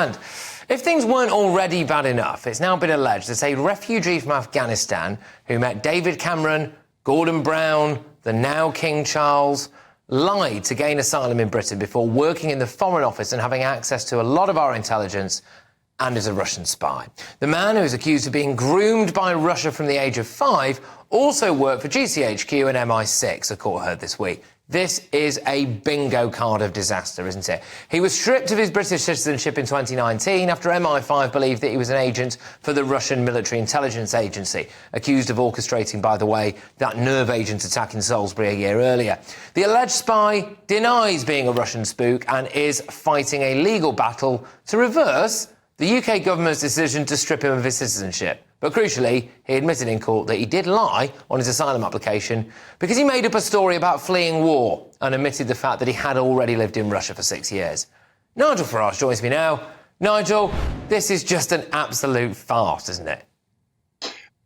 And if things weren't already bad enough, it's now been alleged that a refugee from Afghanistan who met David Cameron, Gordon Brown, the now King Charles, lied to gain asylum in Britain before working in the Foreign Office and having access to a lot of our intelligence, and is a Russian spy. The man, who is accused of being groomed by Russia from the age of 5, also worked for GCHQ and MI6, a court heard this week. This is a bingo card of disaster, isn't it? He was stripped of his British citizenship in 2019 after MI5 believed that he was an agent for the Russian military intelligence agency, accused of orchestrating, by the way, that nerve agent attack in Salisbury a year earlier. The alleged spy denies being a Russian spook and is fighting a legal battle to reverse the UK government's decision to strip him of his citizenship. But crucially, he admitted in court that he did lie on his asylum application because he made up a story about fleeing war and admitted the fact that he had already lived in Russia for 6 years. Nigel Farage joins me now. Nigel, this is just an absolute farce, isn't it?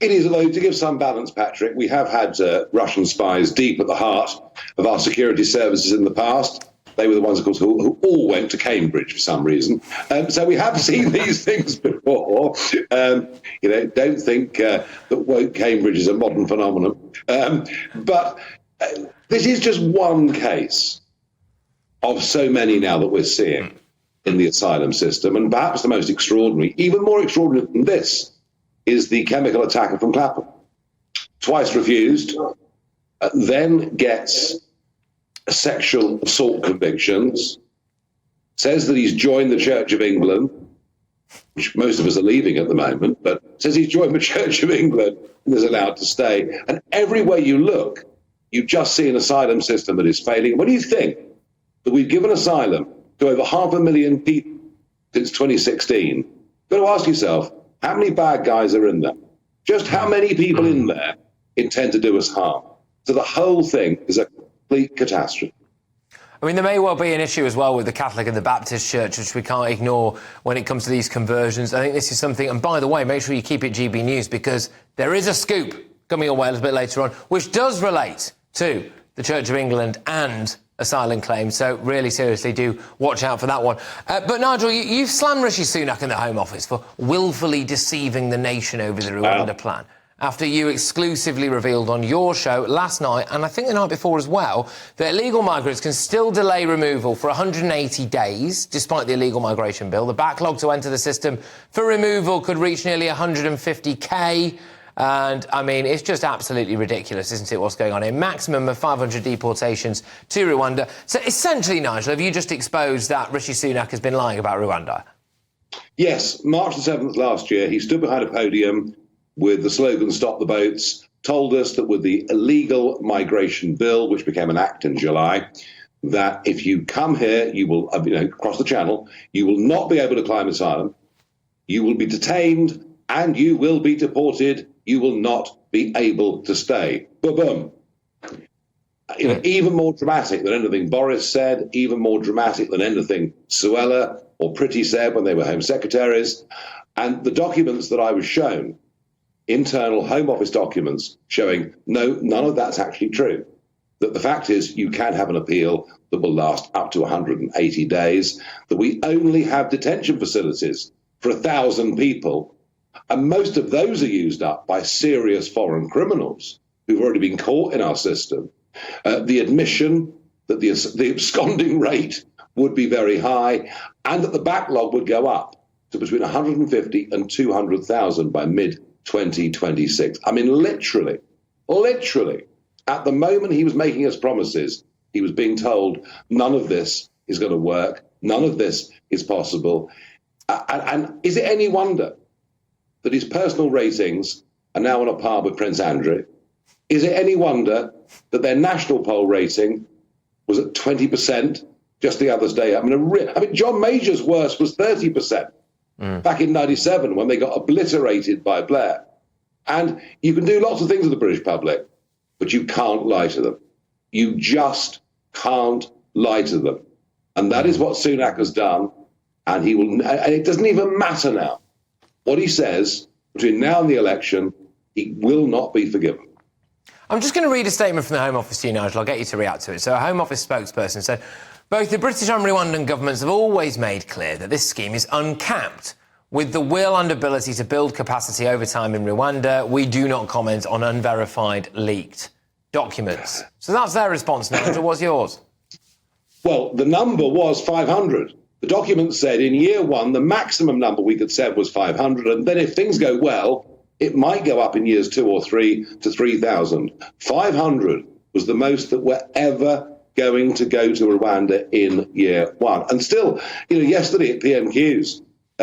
It is, although to give some balance, Patrick, we have had Russian spies deep at the heart of our security services in the past. They were the ones, of course, who all went to Cambridge for some reason. So we have seen these things before. Don't think that woke Cambridge is a modern phenomenon. But this is just one case of so many now that we're seeing in the asylum system. And perhaps the most extraordinary, even more extraordinary than this, is the chemical attacker from Clapham. Twice refused, then gets sexual assault convictions, says that he's joined the Church of England, which most of us are leaving at the moment, but says he's joined the Church of England and is allowed to stay. And everywhere you look, you just see an asylum system that is failing. What do you think? That we've given asylum to over 500,000 people since 2016. You've got to ask yourself, how many bad guys are in there? Just how many people in there intend to do us harm? So the whole thing is a complete catastrophe. I mean, there may well be an issue as well with the Catholic and the Baptist Church, which we can't ignore when it comes to these conversions. I think this is something, and by the way, make sure you keep it GB News, because there is a scoop coming your way a little bit later on, which does relate to the Church of England and asylum claims. So really, seriously, do watch out for that one. But Nigel, you've slammed Rishi Sunak in the Home Office for willfully deceiving the nation over the Rwanda plan, after you exclusively revealed on your show last night, and I think the night before as well, that illegal migrants can still delay removal for 180 days, despite the illegal migration bill. The backlog to enter the system for removal could reach nearly 150k. And, I mean, it's just absolutely ridiculous, isn't it, what's going on here? Maximum of 500 deportations to Rwanda. So, essentially, Nigel, have you just exposed that Rishi Sunak has been lying about Rwanda? Yes. March the 7th last year, he stood behind a podium with the slogan, "Stop the Boats," told us that with the illegal migration bill, which became an act in July, that if you come here, you will, cross the channel, you will not be able to claim asylum, you will be detained, and you will be deported. You will not be able to stay. Boom. Even more dramatic than anything Boris said, even more dramatic than anything Suella or Priti said when they were Home Secretaries. And the documents that I was shown, internal Home Office documents, showing no, none of that's actually true. That the fact is you can have an appeal that will last up to 180 days, that we only have detention facilities for 1,000 people, and most of those are used up by serious foreign criminals who've already been caught in our system. The admission that the absconding rate would be very high, and that the backlog would go up to between 150 and 200,000 by mid-2026. I mean, literally, at the moment he was making us promises, he was being told none of this is going to work, none of this is possible. And is it any wonder that his personal ratings are now on a par with Prince Andrew? Is it any wonder that their national poll rating was at 20% just the other day? I mean, John Major's worst was 30% back in 97 when they got obliterated by Blair. And you can do lots of things with the British public, but you can't lie to them. You just can't lie to them. And that is what Sunak has done. And he will. And it doesn't even matter now what he says between now and the election. He will not be forgiven. I'm just going to read a statement from the Home Office to you, Nigel. I'll get you to react to it. So a Home Office spokesperson said, Both the British and Rwandan governments have always made clear that this scheme is uncapped. With the will and ability to build capacity over time in Rwanda, we do not comment on unverified, leaked documents. So that's their response, Nigel. What's yours? Well, the number was 500. The document said in year one, the maximum number we could send was 500. And then if things go well, it might go up in years 2 or 3 to 3,000. 500 was the most that were ever going to go to Rwanda in year one. And still, yesterday at PMQs,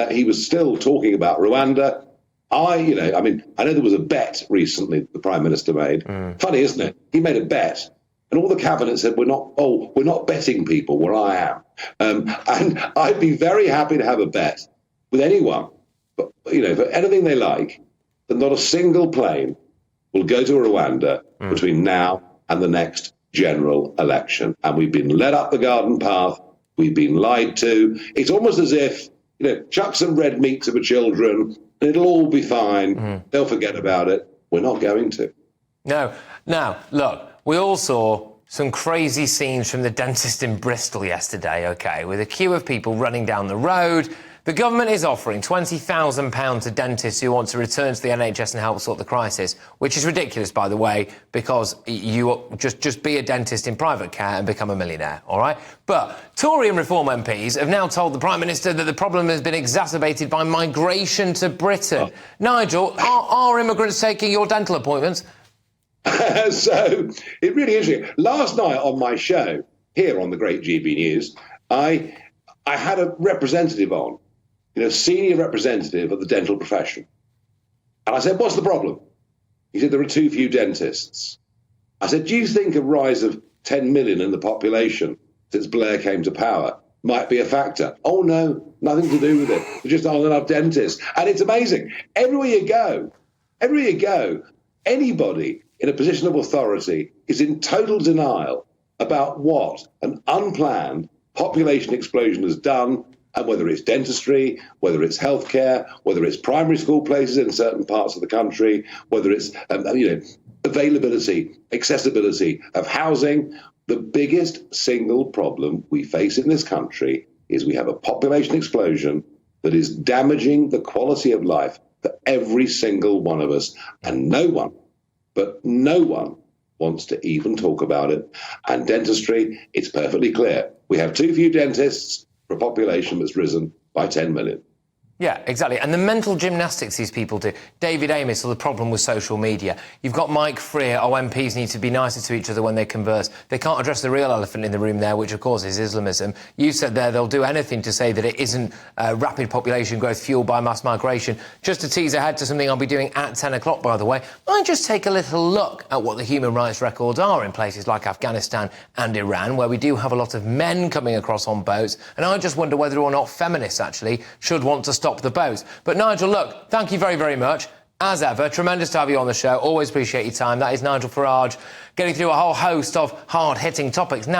he was still talking about Rwanda. I know there was a bet recently the Prime Minister made. Funny, isn't it? He made a bet. And all the cabinet said, we're not betting people where I am. And I'd be very happy to have a bet with anyone, but, for anything they like, that not a single plane will go to Rwanda between now and the next general election. And we've been led up the garden path. We've been lied to. It's almost as if, chuck some red meat to the children, and it'll all be fine. They'll forget about it. We're not going to. No. Now, look, we all saw some crazy scenes from the dentist in Bristol yesterday, OK, with a queue of people running down the road. The government is offering £20,000 to dentists who want to return to the NHS and help sort the crisis, which is ridiculous, by the way, because you just be a dentist in private care and become a millionaire, all right? But Tory and Reform MPs have now told the Prime Minister that the problem has been exacerbated by migration to Britain. Nigel, are immigrants taking your dental appointments? So, it really is. Last night on my show, here on the great GBNews, I had a representative on, senior representative of the dental profession. And I said, what's the problem? He said, there are too few dentists. I said, do you think a rise of 10 million in the population since Blair came to power might be a factor? Oh, no, nothing to do with it. There just aren't enough dentists. And it's amazing. Everywhere you go, anybody in a position of authority is in total denial about what an unplanned population explosion has done, and whether it's dentistry, whether it's healthcare, whether it's primary school places in certain parts of the country, whether it's availability, accessibility of housing. The biggest single problem we face in this country is we have a population explosion that is damaging the quality of life for every single one of us, and no one wants to even talk about it. And dentistry, it's perfectly clear. We have too few dentists for a population that's risen by 10 million. Yeah, exactly. And the mental gymnastics these people do. David Amess, or the problem with social media. You've got Mike Freer, MPs need to be nicer to each other when they converse. They can't address the real elephant in the room there, which, of course, is Islamism. You said there they'll do anything to say that it isn't rapid population growth fueled by mass migration. Just to tease ahead to something I'll be doing at 10 o'clock, by the way, I just take a little look at what the human rights records are in places like Afghanistan and Iran, where we do have a lot of men coming across on boats, and I just wonder whether or not feminists, actually, should want to stop the boats. But Nigel, look, thank you very, very much. As ever, tremendous to have you on the show. Always appreciate your time. That is Nigel Farage getting through a whole host of hard-hitting topics. Now